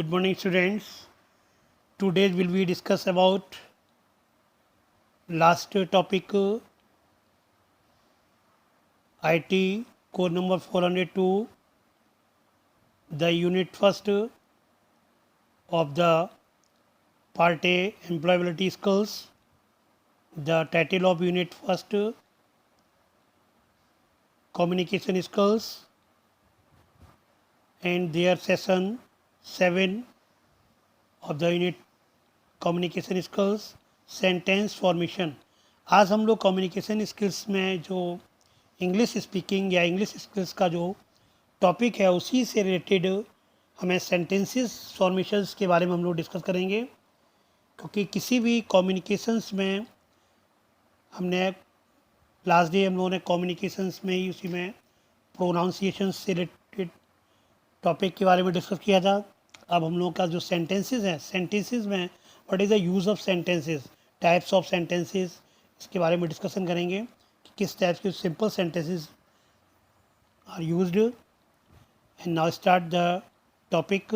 Good morning, students. Today will we discuss about last topic IT core number 402, the unit first of the part A employability skills. The title of unit first communication skills, and their session 7 of the unit communication skills sentence formation. आज हम लोग communication skills में जो English speaking या English skills का जो topic है उसी से रिलेटेड हमें सेंटेंसेस फॉर्मेशंस के बारे में हम लोग डिस्कस करेंगे, क्योंकि किसी भी कम्युनिकेशंस में हमने लास्ट डे हम लोगों ने कम्युनिकेशंस में ही उसी में प्रोनाउंसिएशन से रिलेटेड टॉपिक के बारे में डिस्कस किया था। अब हम लोगों का जो सेंटेंसेस हैं, सेंटेंसेस में what is the use of sentences, types of sentences, इसके बारे में डिस्कशन करेंगे कि किस टाइप के simple sentences are used. And now start the topic,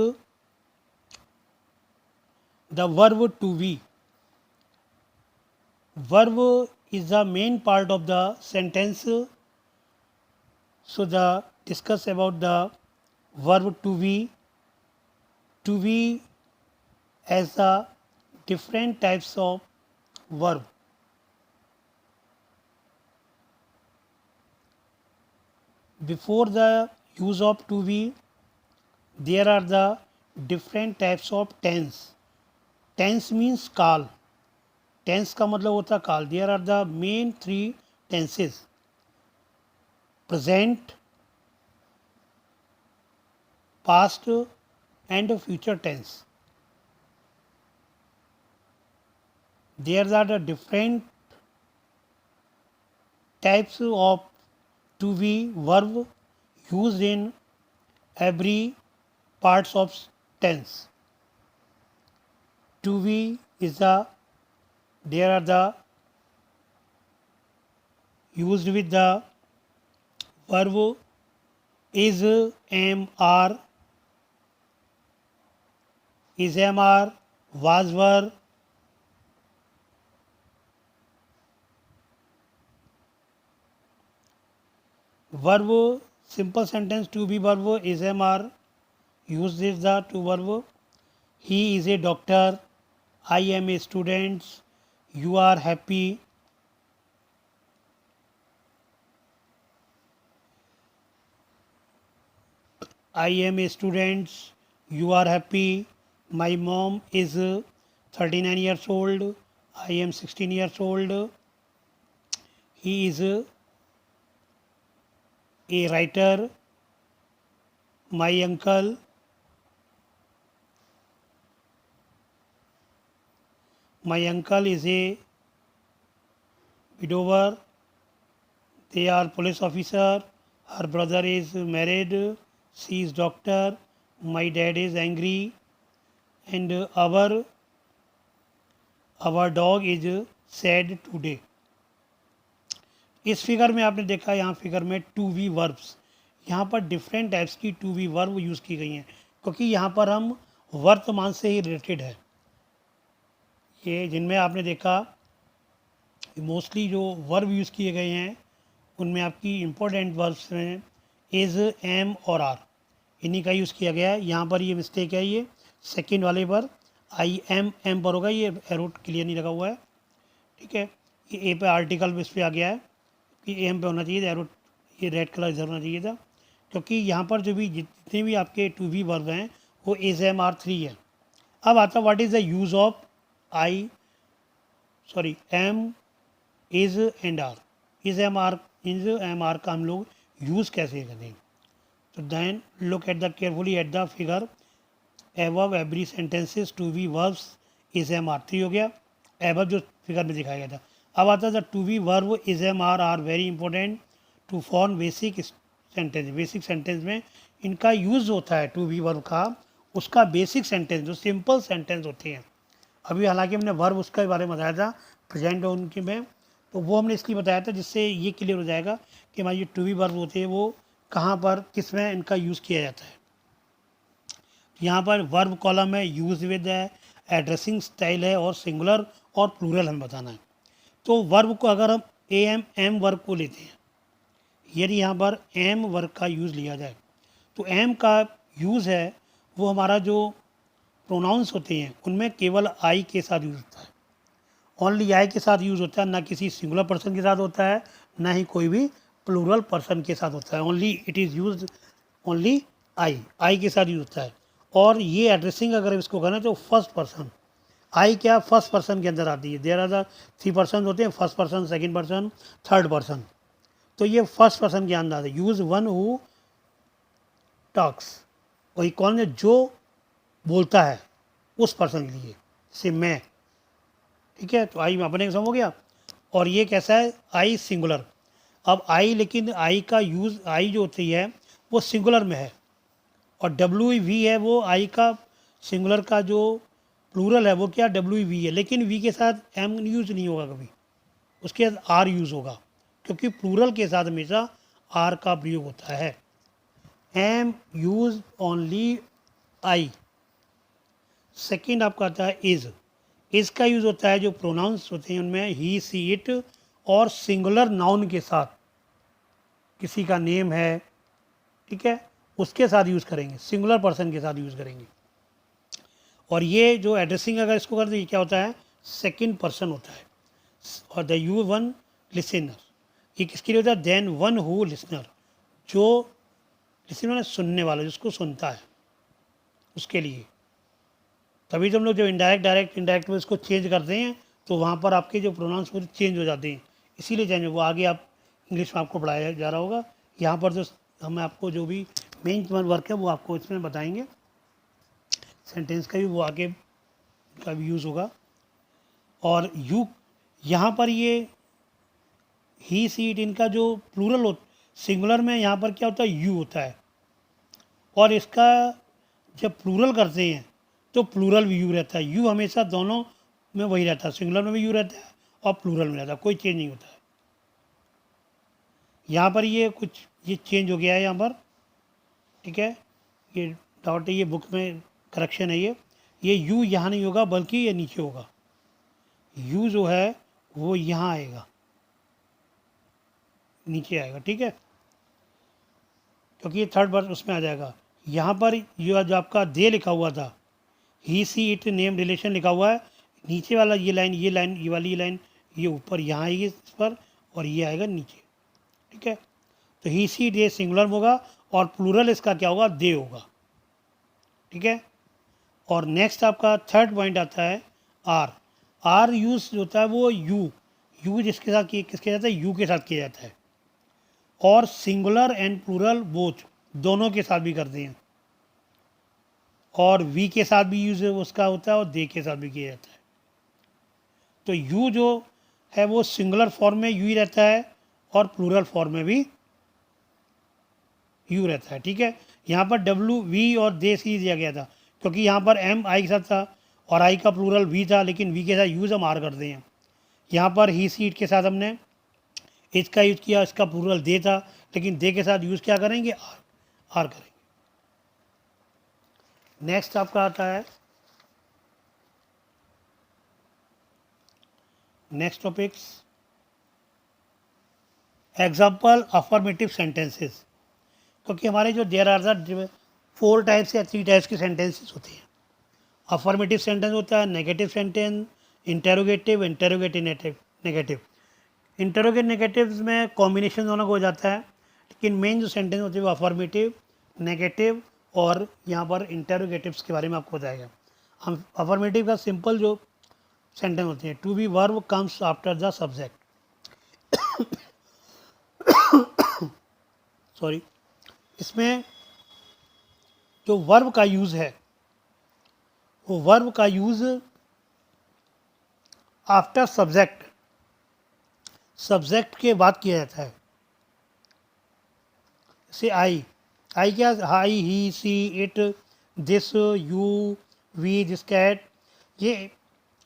the verb to be. Verb is the main part of the sentence, so the discuss about the verb to be as the different types of verb. Before the use of to be, there are the different types of tense. Tense means काल, tense का मतलब होता है काल। There are the main 3 tenses: present, past and future tense. There are the different types of to be verb used in every parts of tense. To be is the there are the used with the verb is, am, are, is, am, are, was, were. Verb simple sentence to be verb is, am, are used is the to verb. He is a doctor, I am a student, you are happy. I am a student, you are happy. My mom is 39 years old, I am 16 years old. He is a writer, my uncle. My uncle is a widower, they are police officer, her brother is married, she is doctor, my dad is angry, and our dog is sad today. इस figure में आपने देखा, यहाँ figure में to be verbs, यहाँ पर different types की to be verb use की गई हैं, क्योंकि यहाँ पर हम वर्तमान से ही रिलेटेड है। ये जिनमें आपने देखा मोस्टली जो वर्ब यूज़ किए गए हैं उनमें आपकी इम्पोर्टेंट वर्ब्स हैं इज़, एम और आर, इन्हीं का यूज़ किया गया है। यहाँ पर ये मिस्टेक है, ये सेकंड वाले पर आई एम पर होगा, ये एरो क्लियर नहीं लगा हुआ है, ठीक है। ये ए पे आर्टिकल इस पर आ गया है कि एम पे होना चाहिए था, एरो ये रेड कलर इधर होना चाहिए था, क्योंकि यहाँ पर जो भी जितने भी आपके टू बी वर्ब हैं वो इज़, एम, आर 3 है। अब आता what is the use of am, is and are. Is am are का हम लोग यूज़ कैसे करें? तो then look at the carefully at the figure above every sentences to be verbs is, am, are 3 हो गया, एबव जो figure में दिखाया गया था। अब आता है the to be verb is, am, are very important to form basic sentence. Basic sentence में इनका यूज़ होता है टू बी वर्ब का, उसका बेसिक सेंटेंस जो सिंपल सेंटेंस होते हैं। अभी हालांकि हमने वर्ब उसके बारे में बताया था प्रेजेंट और उनके में, तो वो हमने इसलिए बताया था जिससे ये क्लियर हो जाएगा कि हमारी जो टू बी वर्ब होते हैं वो कहाँ पर किस में इनका यूज़ किया जाता है। यहाँ पर वर्ब कॉलम है, यूज विद है, एड्रेसिंग स्टाइल है और सिंगुलर और प्लूरल हमें बताना है। तो वर्ब को अगर हम एम वर्ब को लेते हैं, यदि यहाँ पर एम वर्ब का यूज़ लिया जाए तो एम का यूज़ है वो हमारा जो प्रोनाउंस होते हैं उनमें केवल आई के साथ यूज़ होता है, ओनली आई के साथ यूज़ होता है, ना किसी सिंगुलर पर्सन के साथ होता है, ना ही कोई भी प्लूरल पर्सन के साथ होता है। Only it is use only आई के साथ यूज होता है। और ये एड्रेसिंग अगर इसको करें तो फर्स्ट पर्सन, आई क्या फर्स्ट पर्सन के अंदर आती है। देयर आर द 3 पर्सन होते हैं, first person, second person, third person. तो ये फर्स्ट पर्सन के अंदर है। यूज वन हु टॉक्स, वही कौन है जो बोलता है उस पर्सन के लिए, जैसे मैं, ठीक है। तो आई अपने समझ हो गया। और ये कैसा है, आई सिंगुलर। अब आई, लेकिन आई का यूज़, आई जो होती है वो सिंगुलर में है और डब्ल्यू वी है वो आई का सिंगुलर का जो प्लूरल है वो क्या डब्ल्यू वी है, लेकिन वी के साथ एम यूज़ नहीं होगा कभी, उसके साथ आर यूज़ होगा, क्योंकि प्लूरल के साथ हमेशा आर का प्रयोग होता है। Am use only I. Second आपका आता है इज़ का यूज़ होता है जो प्रोनाउंस होते हैं उनमें ही, सी, इट और सिंगुलर नाउन के साथ, किसी का नेम है, ठीक है, उसके साथ यूज़ करेंगे, सिंगुलर पर्सन के साथ यूज़ करेंगे। और ये जो एड्रेसिंग अगर इसको करते ये क्या होता है, सेकंड पर्सन होता है। और द यू वन लिसनर, ये किसके लिए होता है, देन वन हु लिसनर, जो लिसनर सुनने वाला, जिसको सुनता है उसके लिए। तभी तो हम लोग जब इंडायरेक्ट में इसको चेंज करते हैं तो वहाँ पर आपके जो प्रोनाउंस पूरे चेंज हो जाते हैं, इसीलिए चेंज, वो आगे आप इंग्लिश में आपको पढ़ाया जा रहा होगा। यहाँ पर जो हम आपको जो भी मेन वर्क है वो आपको इसमें बताएंगे, सेंटेंस का भी वो आगे का भी यूज़ होगा। और यू, यहाँ पर ये ही, सी, इट, इनका जो प्लूरल हो, सिंगुलर में यहाँ पर क्या होता है, यू होता है। और इसका जब प्लूरल करते हैं तो प्लूरल भी यू रहता है। यू हमेशा दोनों में वही रहता है, सिंगुलर में भी यू रहता है और प्लूरल में रहता है, कोई चेंज नहीं होता है। यहाँ पर ये कुछ ये चेंज हो गया है यहाँ पर, ठीक है, ये डॉट है, ये बुक में करेक्शन है। ये यू यहाँ नहीं होगा बल्कि ये नीचे होगा। यू जो है वो यहाँ आएगा, नीचे आएगा, ठीक है, क्योंकि ये थर्ड वर्ड उसमें आ जाएगा। यहाँ पर ये जो आपका दे लिखा हुआ था, ही, सी, इट, नेम, रिलेशन लिखा हुआ है, नीचे वाला ये लाइन, ये वाली लाइन, ये ऊपर यहाँ आएगी इस पर और ये आएगा नीचे, ठीक है। तो ही, सी, इट, ये सिंगुलर होगा और प्लूरल इसका क्या होगा, दे होगा, ठीक है। और नेक्स्ट आपका थर्ड पॉइंट आता है आर यूज होता है वो यू जिसके साथ किसके जाता है, यू के साथ किया जाता है। और सिंगुलर एंड प्लूरल बोथ दोनों के साथ भी करते हैं। और वी के साथ भी यूज उसका होता है और दे के साथ भी किया जाता है। तो यू जो है वो सिंगुलर फॉर्म में यू ही रहता है और प्लूरल फॉर्म में भी यू रहता है, ठीक है। यहाँ पर डब्ल्यू वी और दे सी दिया गया था क्योंकि यहाँ पर एम आई के साथ था और आई का प्लूरल वी था, लेकिन वी के साथ यूज हम आर करते हैं। यहाँ पर ही, सी, इट के साथ हमने इज का यूज़ किया, इसका प्लूरल दे था, लेकिन दे के साथ यूज़ क्या करेंगे, आर करेंगे। नेक्स्ट आपका आता है next topics example affirmative sentences, क्योंकि हमारे जो देयर आर द 4 टाइप्स या 3 टाइप्स के सेंटेंसेस होते हैं। अफर्मेटिव सेंटेंस होता है, negative sentence, interrogative, negative. Interrogate negatives में कॉम्बिनेशन दोनों को हो जाता है, लेकिन मेन जो सेंटेंस होते हैं वो अफर्मेटिव, नेगेटिव और यहाँ पर इंटेरोगेटिव्स के बारे में आपको बताएगा। हम अफर्मेटिव का सिंपल जो सेंटेंस होते हैं, to be verb comes after the subject, sorry, इसमें जो वर्ब का यूज़ है वो वर्ब का यूज़ आफ्टर सब्जेक्ट के बाद किया जाता है। जैसे आई क्या, हाई, he, she, it, this, you, we, this cat, ये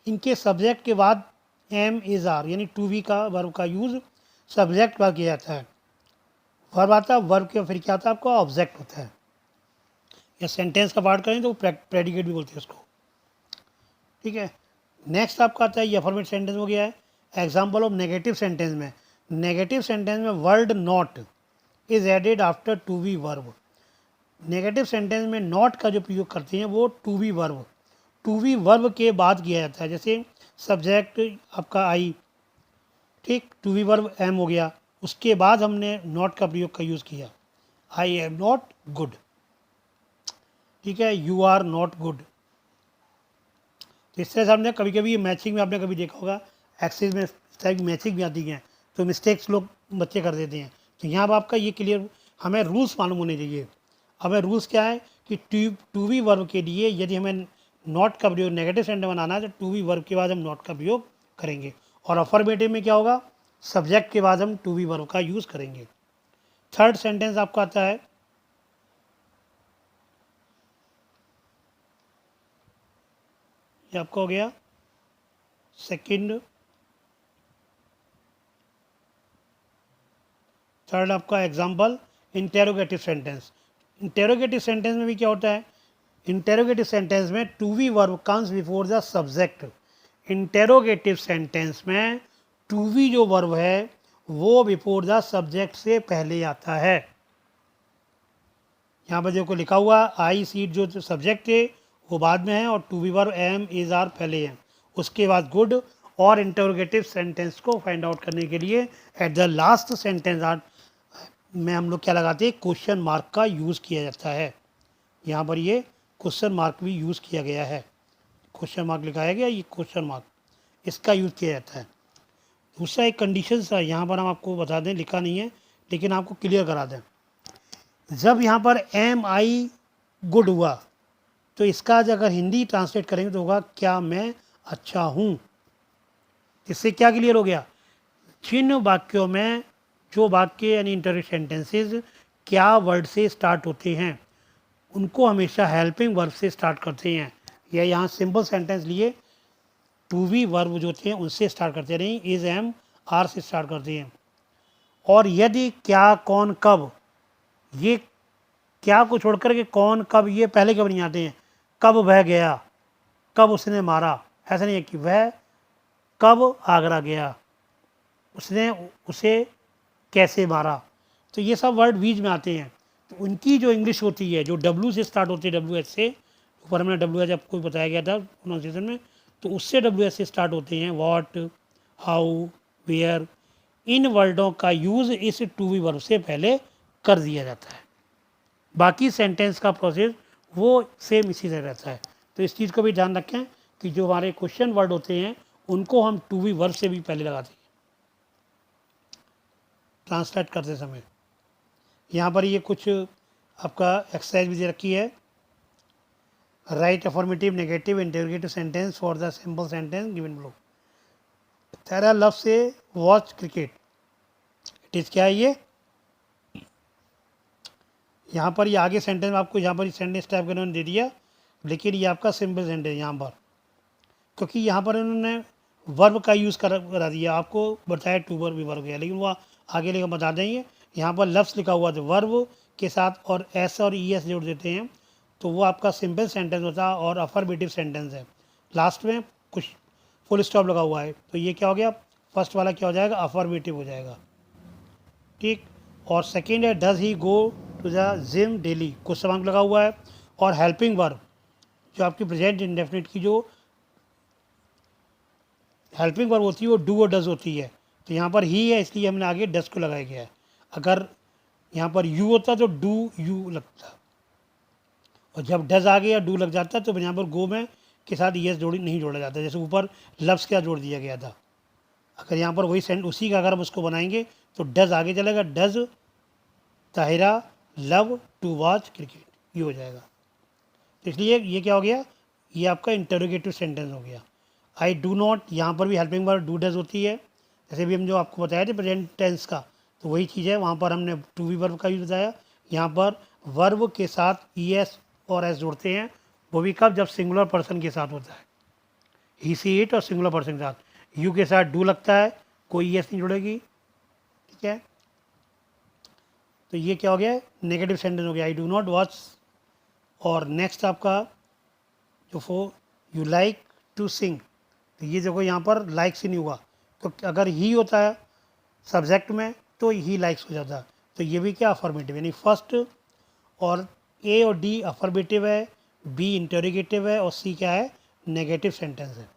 इनके सब्जेक्ट के बाद एम, इज, आर यानी टू बी का वर्ब का यूज़ सब्जेक्ट का किया जाता है। वर्ब आता है, वर्ब के फिर क्या आता है आपका ऑब्जेक्ट होता है। या सेंटेंस का पार्ट करें तो प्रेडिकेट भी बोलते हैं उसको, ठीक है। नेक्स्ट आपका आता है ये अफर्मेटिव सेंटेंस हो गया है। एग्जाम्पल ऑफ नेगेटिव सेंटेंस में, नेगेटिव सेंटेंस में word not is added after to be verb. Negative sentence में नॉट का जो प्रयोग करते हैं वो to be verb, to be verb के बाद किया जाता है। जैसे सब्जेक्ट आपका आई, ठीक, टू बी वर्ब एम हो गया, उसके बाद हमने नॉट का प्रयोग का यूज़ किया, आई एम नॉट गुड, ठीक है, यू आर नॉट गुड। तो इस तरह से हमने कभी कभी मैचिंग में आपने कभी देखा होगा, एक्सेस में इस टाइप की मैचिंग भी आती है, तो मिस्टेक्स लोग बच्चे कर देते हैं। तो यहाँ पर आपका ये क्लियर, हमें रूल्स मालूम होने चाहिए। हमें रूल्स क्या है कि टू बी वर्ब के लिए यदि हमें नॉट का प्रयोग नेगेटिव सेंटेंस बनाना है तो टू बी वर्ब के बाद हम नॉट का प्रयोग करेंगे, और अफर्मेटिव में क्या होगा, सब्जेक्ट के बाद हम टू बी वर्ब का यूज़ करेंगे। थर्ड सेंटेंस आपका आता है, ये आपका हो गया सेकंड। थर्ड आपका example interrogative sentence. Interrogative sentence में भी क्या होता है, इंटेरोगेटिव सेंटेंस में to be verb comes before the subject. Interrogative sentence में टू बी जो वर्ब है वो बिफोर द सब्जेक्ट से पहले आता है। यहाँ पर देखो लिखा हुआ आई सीट जो सब्जेक्ट है वो बाद में है, और to be verb am is are पहले है, उसके बाद गुड। और इंटरोगेटिव सेंटेंस को फाइंड आउट करने के लिए at the last sentence are में हम लोग क्या लगाते हैं, क्वेश्चन मार्क का यूज़ किया जाता है। यहाँ पर ये क्वेश्चन मार्क भी यूज़ किया गया है, क्वेश्चन मार्क लिखाया गया, ये क्वेश्चन मार्क इसका यूज़ किया जाता है। दूसरा एक कंडीशन था, यहाँ पर हम आपको बता दें, लिखा नहीं है लेकिन आपको क्लियर करा दें। जब यहाँ पर एम आई गुड हुआ तो इसका अगर हिंदी ट्रांसलेट करेंगे तो होगा क्या मैं अच्छा हूँ। इससे क्या क्लियर हो गया, जिन वाक्यों में जो वाक्य यानी इंटरव्यू सेंटेंसेस क्या वर्ड से स्टार्ट होते हैं उनको हमेशा हेल्पिंग वर्ब से स्टार्ट करते हैं, या यहाँ सिंपल सेंटेंस लिए टू बी वर्ब जो होते हैं उनसे स्टार्ट करते नहीं, इज एम आर से स्टार्ट करते हैं। और यदि क्या कौन कब, ये क्या को छोड़ कर के कौन कब ये पहले कब नहीं आते हैं, कब वह गया, कब उसने मारा, ऐसा नहीं है कि वह कब आगरा गया, उसने उसे कैसे मारा, तो ये सब वर्ड बीच में आते हैं। तो उनकी जो इंग्लिश होती है जो डब्ल्यू से स्टार्ट होती है, डब्ल्यू एच से, ऊपर हमने डब्ल्यू एच आपको बताया गया था प्रोनाउंसिएशन में, तो उससे डब्ल्यू एच से स्टार्ट होते हैं, व्हाट, हाउ, वेयर, इन वर्डों का यूज़ इस टू बी वर्ब से पहले कर दिया जाता है। बाकी सेंटेंस का प्रोसेस वो सेम इसी तरह रहता है। तो इस चीज़ को भी ध्यान रखें कि जो हमारे क्वेश्चन वर्ड होते हैं उनको हम टू बी वर्ब से भी पहले लगाते हैं ट्रांसलेट करते समय। यहाँ पर ये कुछ आपका एक्सरसाइज भी दे रखी है, right affirmative negative interrogative sentence for the simple sentence given below. तेरा लव से वॉच क्रिकेट, इट इज़ क्या है ये, यहाँ पर ये आगे सेंटेंस में आपको यहाँ पर सेंटेंस टाइप करने दे दिया, लेकिन ये आपका सिंपल सेंटेंस यहाँ पर, क्योंकि यहाँ पर इन्होंने वर्ब का यूज़ करा दिया, आपको बताया टू वर्ब भी वर्ब गया, लेकिन वो आगे लेकर बता देंगे। यहाँ पर लफ्स लिखा हुआ था, वर्ब के साथ और एस और ई एस जोड़ देते हैं तो वो आपका सिंपल सेंटेंस होता है और अफर्मेटिव सेंटेंस है। लास्ट में कुछ फुल स्टॉप लगा हुआ है, तो ये क्या हो गया, फर्स्ट वाला क्या हो जाएगा, अफर्मेटिव हो जाएगा, ठीक। और सेकेंड है does he go to the gym daily, question mark लगा हुआ है। और हेल्पिंग वर्ब जो आपकी प्रेजेंट इंडेफिनिट की जो हेल्पिंग वर्ब होती है वो डू और डज होती है, तो यहाँ पर ही है इसलिए हमने आगे डज को लगाया गया है। अगर यहाँ पर यू होता तो डू यू लगता, और जब डज आ गया डू लग जाता तो यहाँ पर गो में के साथ ई एस जोड़ी नहीं जोड़ा जाता, जैसे ऊपर लव्स क्या जोड़ दिया गया था। अगर यहाँ पर वही सेंट उसी का अगर हम उसको बनाएंगे तो डज आगे चलेगा, does Tahira love to watch cricket, ये हो जाएगा। तो इसलिए ये क्या हो गया, ये आपका इंटरोगेटिव सेंटेंस हो गया। आई डू नॉट, यहाँ पर भी हेल्पिंग वर्ब डू डज होती है, जैसे भी हम जो आपको बताया थे प्रेजेंट टेंस का, तो वही चीज़ है, वहाँ पर हमने टू बी वर्ब का यूज़ बताया। यहाँ पर वर्ब के साथ ई एस और एस जोड़ते हैं, वो भी कब, जब सिंगुलर पर्सन के साथ होता है, ही सी इट, और सिंगुलर पर्सन के साथ यू के साथ डू लगता है, कोई ई एस नहीं जुड़ेगी, ठीक है। तो ये क्या हो गया, नेगेटिव सेंटेंस हो गया, आई डू नॉट वॉच और नेक्स्ट आपका जो यू लाइक टू सिंग, तो ये देखो यहाँ पर लाइक से नहीं हुआ, तो अगर ही होता है सब्जेक्ट में तो ही लाइक्स हो जाता। तो ये भी क्या अफर्मेटिव, यानी फर्स्ट और ए और डी अफर्मेटिव है, बी इंटरोगेटिव है और सी क्या है, नेगेटिव सेंटेंस है।